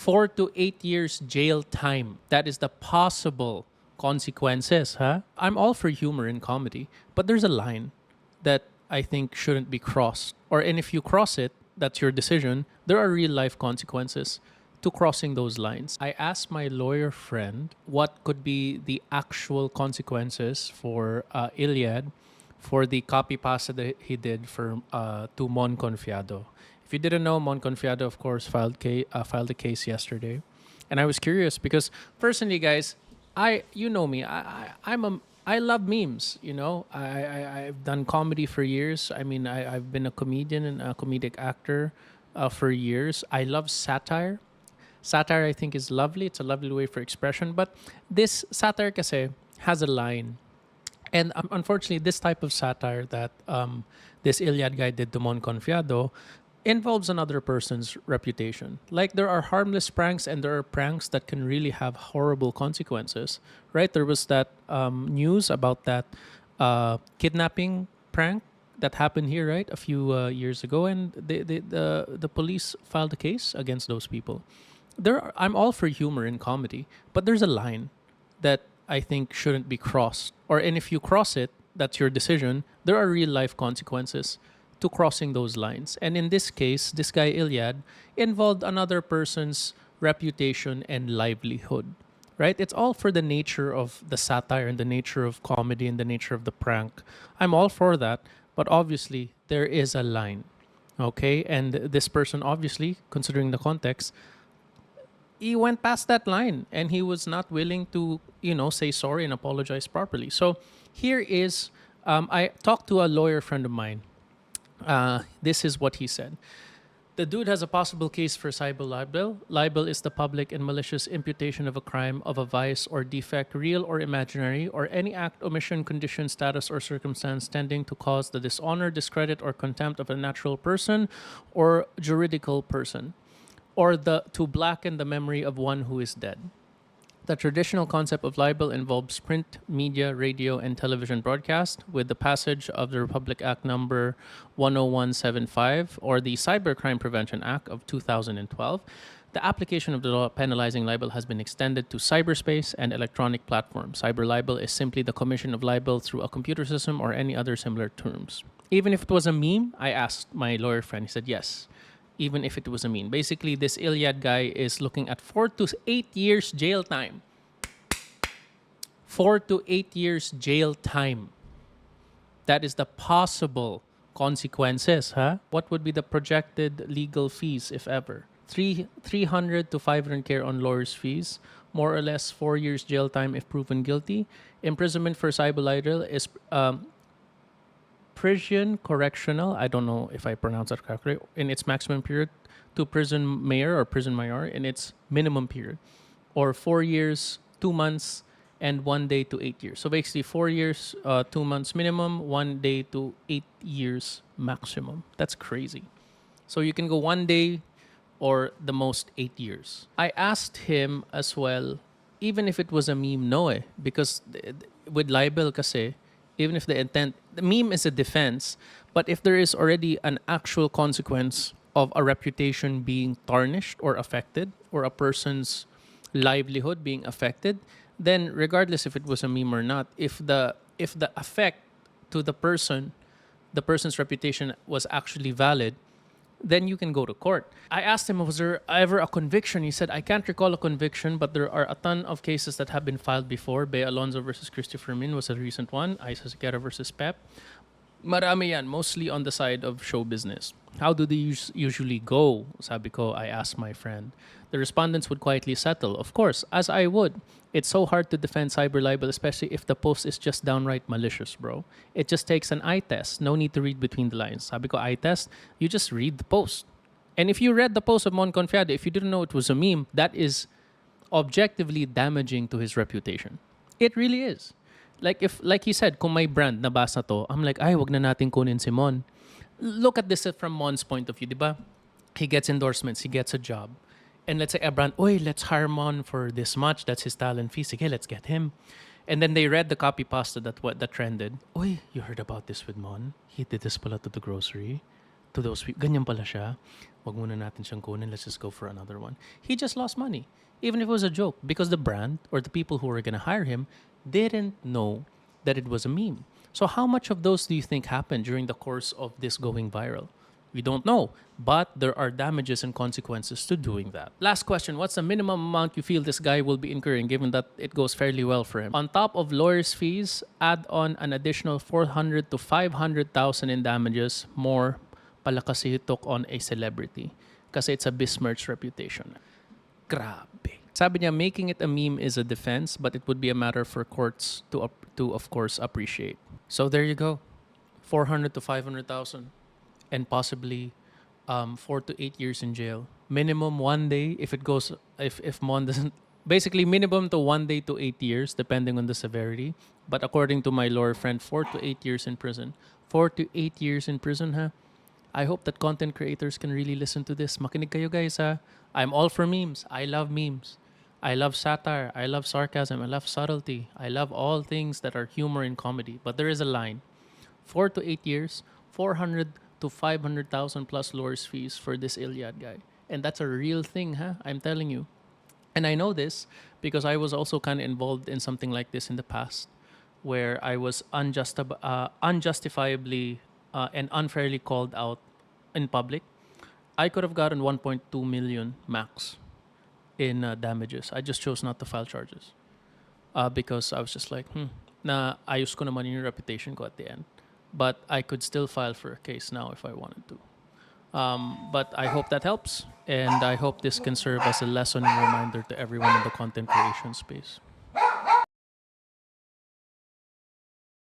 4 to 8 years jail time. That is the possible consequences, huh? I'm all for humor in comedy, but there's a line that I think shouldn't be crossed. And if you cross it, that's your decision. There are real life consequences to crossing those lines. I asked my lawyer friend what could be the actual consequences for Ileiad for the copy pasta that he did for to Mon Confiado. If you didn't know, Mon Confiado, of course, filed a case yesterday, and I was curious because personally, guys, you know me, I love memes. I've done comedy for years. I mean, I've been a comedian and a comedic actor for years. I love satire. Satire, I think, is lovely. It's a lovely way for expression. But this satire kasi has a line. And unfortunately, this type of satire that this Ileiad guy did to Mon Confiado involves another person's reputation. Like there are harmless pranks and there are pranks that can really have horrible consequences, right? There was that news about that kidnapping prank that happened here, right, a few years ago, and the police filed a case against those people. I'm all for humor in comedy, but there's a line that I think shouldn't be crossed. And if you cross it, that's your decision. There are real life consequences to crossing those lines. And in this case, this guy Ileiad involved another person's reputation and livelihood. Right? It's all for the nature of the satire and the nature of comedy and the nature of the prank. I'm all for that, but obviously there is a line. Okay? And this person obviously, considering the context, he went past that line and he was not willing to, say sorry and apologize properly. So here is, I talked to a lawyer friend of mine. This is what he said. The dude has a possible case for cyber libel. Libel is the public and malicious imputation of a crime, of a vice or defect, real or imaginary, or any act, omission, condition, status, or circumstance tending to cause the dishonor, discredit, or contempt of a natural person or juridical person, or to blacken the memory of one who is dead. The traditional concept of libel involves print, media, radio, and television broadcast. With the passage of the Republic Act number 10175 or the Cybercrime Prevention Act of 2012, the application of the law penalizing libel has been extended to cyberspace and electronic platforms. Cyber libel is simply the commission of libel through a computer system or any other similar terms. Even if it was a meme, I asked my lawyer friend, he said yes. Even if it was a meme. Basically, this Ileiad guy is looking at 4 to 8 years jail time. 4 to 8 years jail time. That is the possible consequences, huh? What would be the projected legal fees, if ever? 300 to 500K on lawyers' fees, more or less 4 years jail time if proven guilty. Imprisonment for cyber libel is prison correctional, I don't know if I pronounce that correctly, in its maximum period, to prison mayor or prison mayor in its minimum period, or 4 years, 2 months, and 1 day to 8 years. So basically 4 years, 2 months minimum, 1 day to 8 years maximum. That's crazy. So you can go 1 day or the most 8 years. I asked him as well, even if it was a meme, no because with libel kasi, even if the intent, the meme is a defense, but if there is already an actual consequence of a reputation being tarnished or affected, or a person's livelihood being affected, then regardless if it was a meme or not, if the effect to the person's reputation was actually valid, then you can go to court. I asked him, was there ever a conviction? He said, I can't recall a conviction, but there are a ton of cases that have been filed before. Bea Alonzo versus Christopher Min was a recent one. Isa Sequeira versus Pep. Marami yan, mostly on the side of show business. How do they usually go? Sabi ko, I asked my friend. The respondents would quietly settle. Of course, as I would. It's so hard to defend cyber libel, especially if the post is just downright malicious, bro. It just takes an eye test. No need to read between the lines. Sabi ko, eye test? You just read the post. And if you read the post of Mon Confiado, if you didn't know it was a meme, that is objectively damaging to his reputation. It really is. Like he said, kung may brand nabasa to, I'm like, ay, wag na natin kunin si Mon. Look at this from Mon's point of view, diba? He gets endorsements, he gets a job. And let's say a brand, let's hire Mon for this much. That's his talent fee. Sige, let's get him. And then they read the copy pasta that trended. You heard about this with Mon? He did this pala to the grocery, to those people, ganyan pala siya. Wag muna natin siyang kunin. Let's just go for another one. He just lost money, even if it was a joke, because the brand or the people who were going to hire him didn't know that it was a meme. So how much of those do you think happened during the course of this going viral? We don't know, but there are damages and consequences to doing that. Last question, what's the minimum amount you feel this guy will be incurring given that it goes fairly well for him? On top of lawyers' fees, add on an additional 400 to 500,000 in damages, more pala kasi he took on a celebrity kasi it's a besmirched reputation. Grabe. Sabi niya, making it a meme is a defense, but it would be a matter for courts to of course, appreciate. So there you go. 400 to 500,000 and possibly 4 to 8 years in jail. Minimum 1 day if it goes, if Mon doesn't, basically minimum to 1 day to 8 years, depending on the severity. But according to my lawyer friend, 4 to 8 years in prison. 4 to 8 years in prison, huh? I hope that content creators can really listen to this. Makinig kayo guys, ha? I'm all for memes. I love memes. I love satire. I love sarcasm. I love subtlety. I love all things that are humor and comedy. But there is a line. 4 to 8 years, 400 to 500,000 plus lawyers fees for this Ileiad guy. And that's a real thing, huh? I'm telling you. And I know this because I was also kind of involved in something like this in the past where I was unjustifiably and unfairly called out in public. I could have gotten 1.2 million max in damages. I just chose not to file charges because I was just like, na ayos ko naman yung reputation ko at the end. But I could still file for a case now if I wanted to. But I hope that helps, and I hope this can serve as a lesson and reminder to everyone in the content creation space.